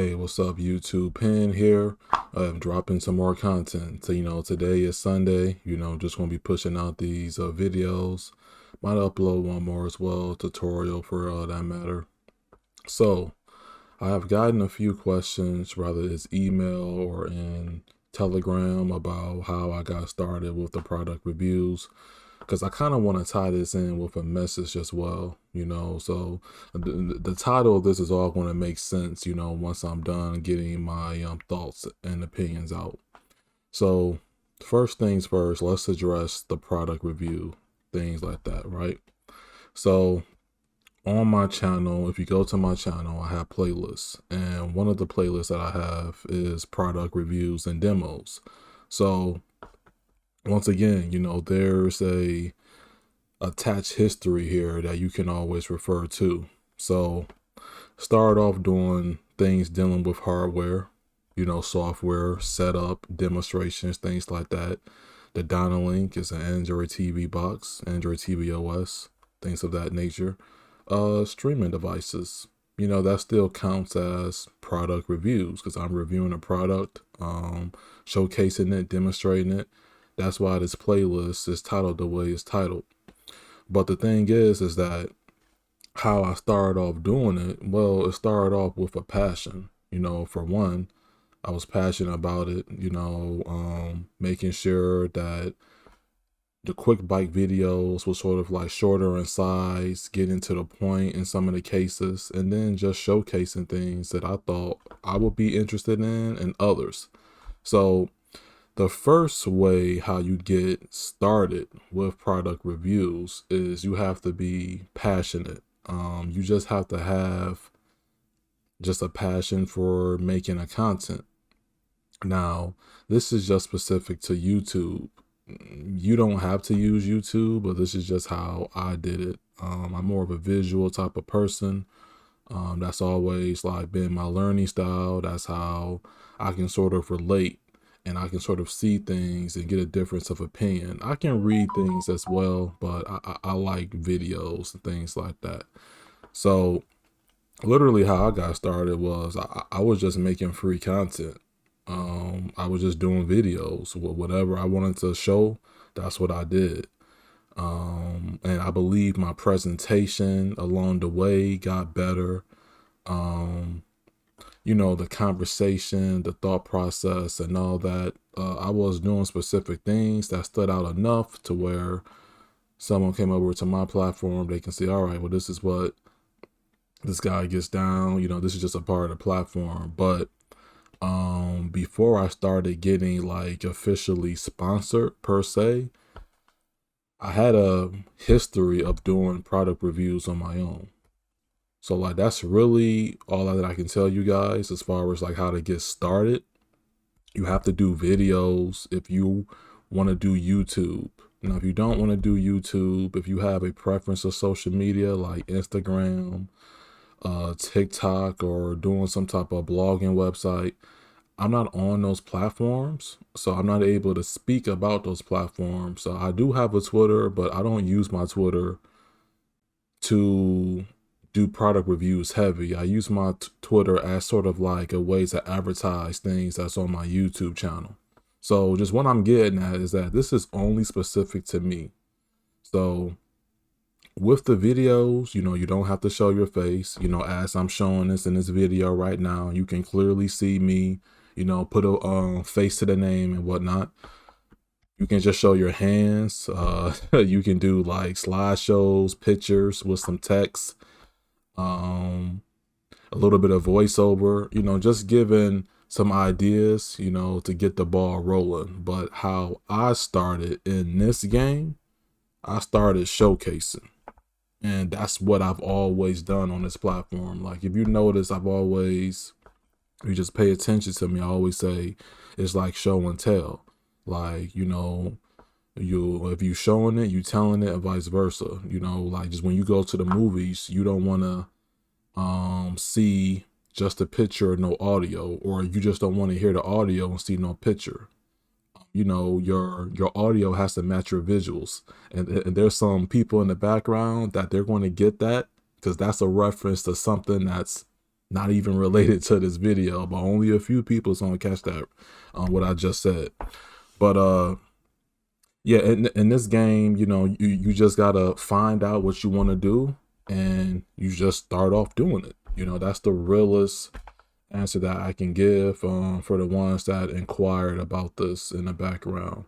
Hey, what's up, YouTube? Pen here. I'm dropping some more content. So, today is Sunday. Just gonna be pushing out these videos. Might upload one more as well, tutorial for that matter. So, I have gotten a few questions, whether it's email or in Telegram, about how I got started with the product reviews, because I kind of want to tie this in with a message as well, so the title of this is all going to make sense, once I'm done getting my thoughts and opinions out. So first things first, let's address the product review, things like that, right? So on my channel, if you go to my channel, I have playlists, and one of the playlists that I have is product reviews and demos. So once again, there's a attached history here that you can always refer to. So start off doing things dealing with hardware, software, setup, demonstrations, things like that. The Dynalink is an Android TV box, Android TV OS, things of that nature. Streaming devices, that still counts as product reviews because I'm reviewing a product, showcasing it, demonstrating it. That's why this playlist is titled the way it's titled. But the thing is that how I started off doing it, well, it started off with a passion. For one, I was passionate about it, making sure that the quick bite videos were sort of like shorter in size, getting to the point in some of the cases, and then just showcasing things that I thought I would be interested in and others. So the first way how you get started with product reviews is you have to be passionate. You just have to have just a passion for making a content. Now, this is just specific to YouTube. You don't have to use YouTube, but this is just how I did it. I'm more of a visual type of person. That's always like been my learning style. That's how I can sort of relate and I can sort of see things and get a difference of opinion. I can read things as well, but I like videos and things like that. So literally how I got started was I was just making free content. I was just doing videos. Whatever I wanted to show, that's what I did. And I believe my presentation along the way got better. The conversation, the thought process and all that. I was doing specific things that stood out enough to where someone came over to my platform, they can see, all right, well, this is what this guy gets down, this is just a part of the platform. But before I started getting like officially sponsored per se, I had a history of doing product reviews on my own. So like that's really all that I can tell you guys as far as like how to get started. You have to do videos if you want to do YouTube. Now, if you don't want to do YouTube, if you have a preference of social media like Instagram, TikTok, or doing some type of blogging website, I'm not on those platforms, so I'm not able to speak about those platforms. So I do have a Twitter, but I don't use my Twitter to do product reviews heavy. I use my Twitter as sort of like a way to advertise things that's on my YouTube channel. So just what I'm getting at is that this is only specific to me. So with the videos, you don't have to show your face. As I'm showing this in this video right now, you can clearly see me, put a face to the name and whatnot. You can just show your hands. You can do like slideshows, pictures with some text, a little bit of voiceover, just giving some ideas, to get the ball rolling. But how I started in this game, I started showcasing. And that's what I've always done on this platform. Like if you notice, you just pay attention to me, I always say it's like show and tell. Like, if you showing it, you telling it, and vice versa. Like just when you go to the movies, you don't want to see just a picture, no audio, or you just don't want to hear the audio and see no picture. Your audio has to match your visuals, and there's some people in the background that they're going to get that because that's a reference to something that's not even related to this video, but only a few people is gonna catch that, what I just said. But yeah, in this game, you know, you just gotta find out what you want to do, and you just start off doing it. You know, that's the realest answer that I can give for the ones that inquired about this in the background.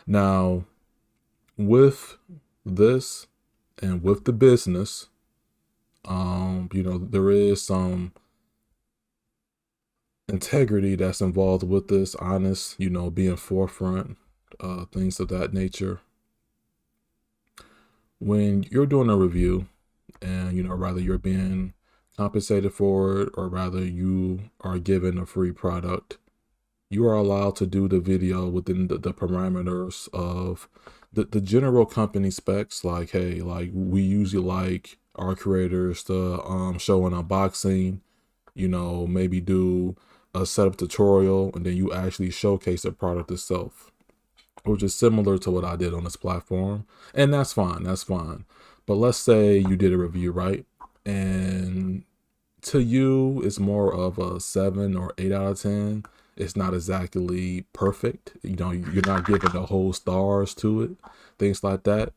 Now, with this and with the business, you know, there is some integrity that's involved with this, honest, you know, being forefront, things of that nature. When you're doing a review and, you know, rather you're being compensated for it or rather you are given a free product, you are allowed to do the video within the parameters of the general company specs. Like, hey, like we usually like our creators to show an unboxing, you know, maybe do a setup tutorial, and then you actually showcase the product itself, which is similar to what I did on this platform. And that's fine, that's fine. But let's say you did a review, right? And to you, it's more of a 7 or 8 out of 10. It's not exactly perfect. You know, you're not giving the whole stars to it, things like that.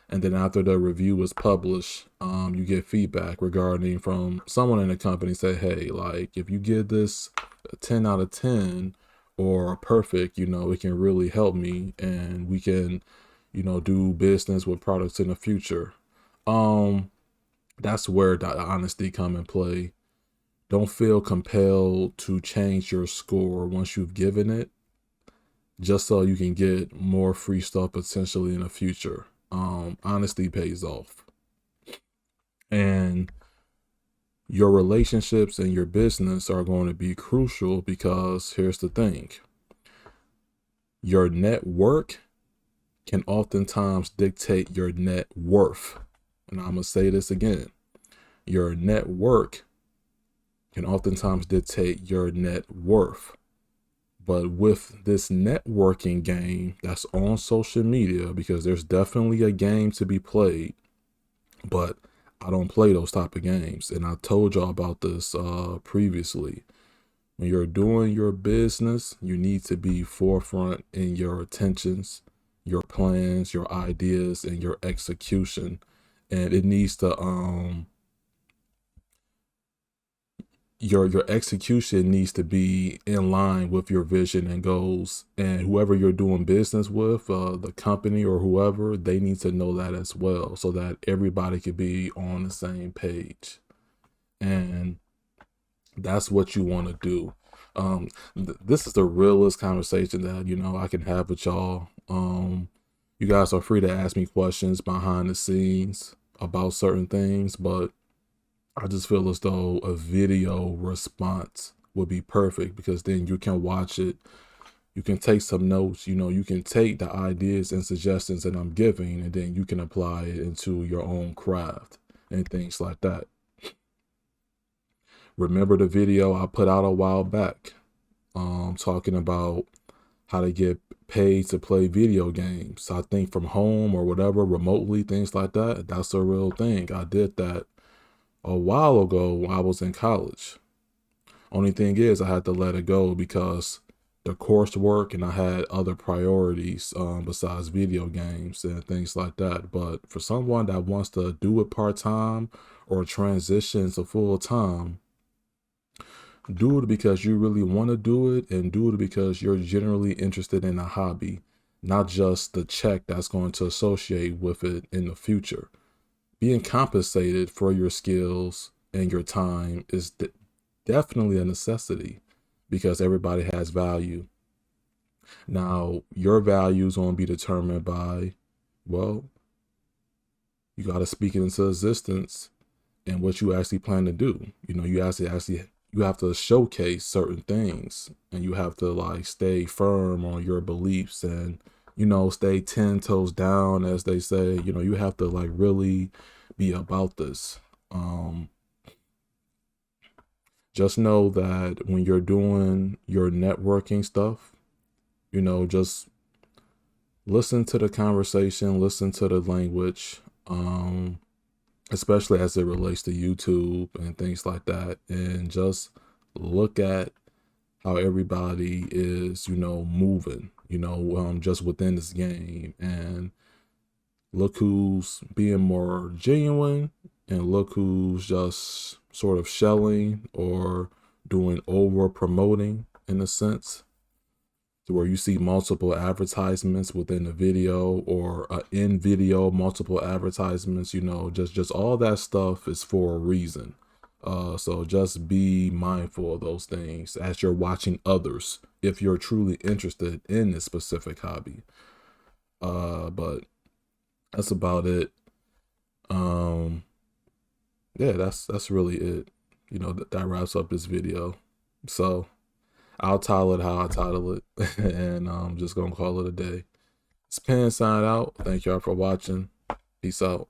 And then after the review is published, you get feedback regarding from someone in the company say, hey, like if you give this a 10 out of 10 or perfect, you know, it can really help me and we can, you know, do business with products in the future. That's where the honesty come in play. Don't feel compelled to change your score once you've given it, just so you can get more free stuff potentially in the future. Honesty pays off. And your relationships and your business are going to be crucial because here's the thing. Your network can oftentimes dictate your net worth. And I'm going to say this again. Your network can oftentimes dictate your net worth. But with this networking game that's on social media, because there's definitely a game to be played, but I don't play those type of games. And I told y'all about this previously. When you're doing your business, you need to be forefront in your intentions, your plans, your ideas, and your execution. And it needs to your execution needs to be in line with your vision and goals, and whoever you're doing business with, the company or whoever, they need to know that as well, so that everybody could be on the same page. And that's what you want to do. This is the realest conversation that, you know, I can have with y'all. You guys are free to ask me questions behind the scenes about certain things, but I just feel as though a video response would be perfect, because then you can watch it, you can take some notes, you know, you can take the ideas and suggestions that I'm giving, and then you can apply it into your own craft and things like that. Remember the video I put out a while back, talking about how to get paid to play video games, I think from home or whatever, remotely, things like that. That's a real thing. I did that a while ago when I was in college. Only thing is I had to let it go because the coursework, and I had other priorities besides video games and things like that. But for someone that wants to do it part-time or transition to full-time, do it because you really want to do it, and do it because you're generally interested in a hobby, not just the check that's going to associate with it in the future. Being compensated for your skills and your time is definitely a necessity, because everybody has value. Now, your value is going to be determined by, well, you got to speak it into existence and what you actually plan to do. You know, you have to showcase certain things, and you have to like stay firm on your beliefs and, you know, stay 10 toes down, as they say. You know, you have to like really be about this. Just know that when you're doing your networking stuff, you know, just listen to the conversation, listen to the language, especially as it relates to YouTube and things like that. And just look at how everybody is, moving, just within this game. And look who's being more genuine, and look who's just sort of shelling or doing over promoting in a sense, to where you see multiple advertisements within the video, or in video multiple advertisements. Just all that stuff is for a reason. So just be mindful of those things as you're watching others, if you're truly interested in this specific hobby. But that's about it. Yeah, that's really it. That wraps up this video. So I'll title it how I title it, and I'm just gonna call it a day. It's Pen sign out. Thank y'all for watching. Peace out.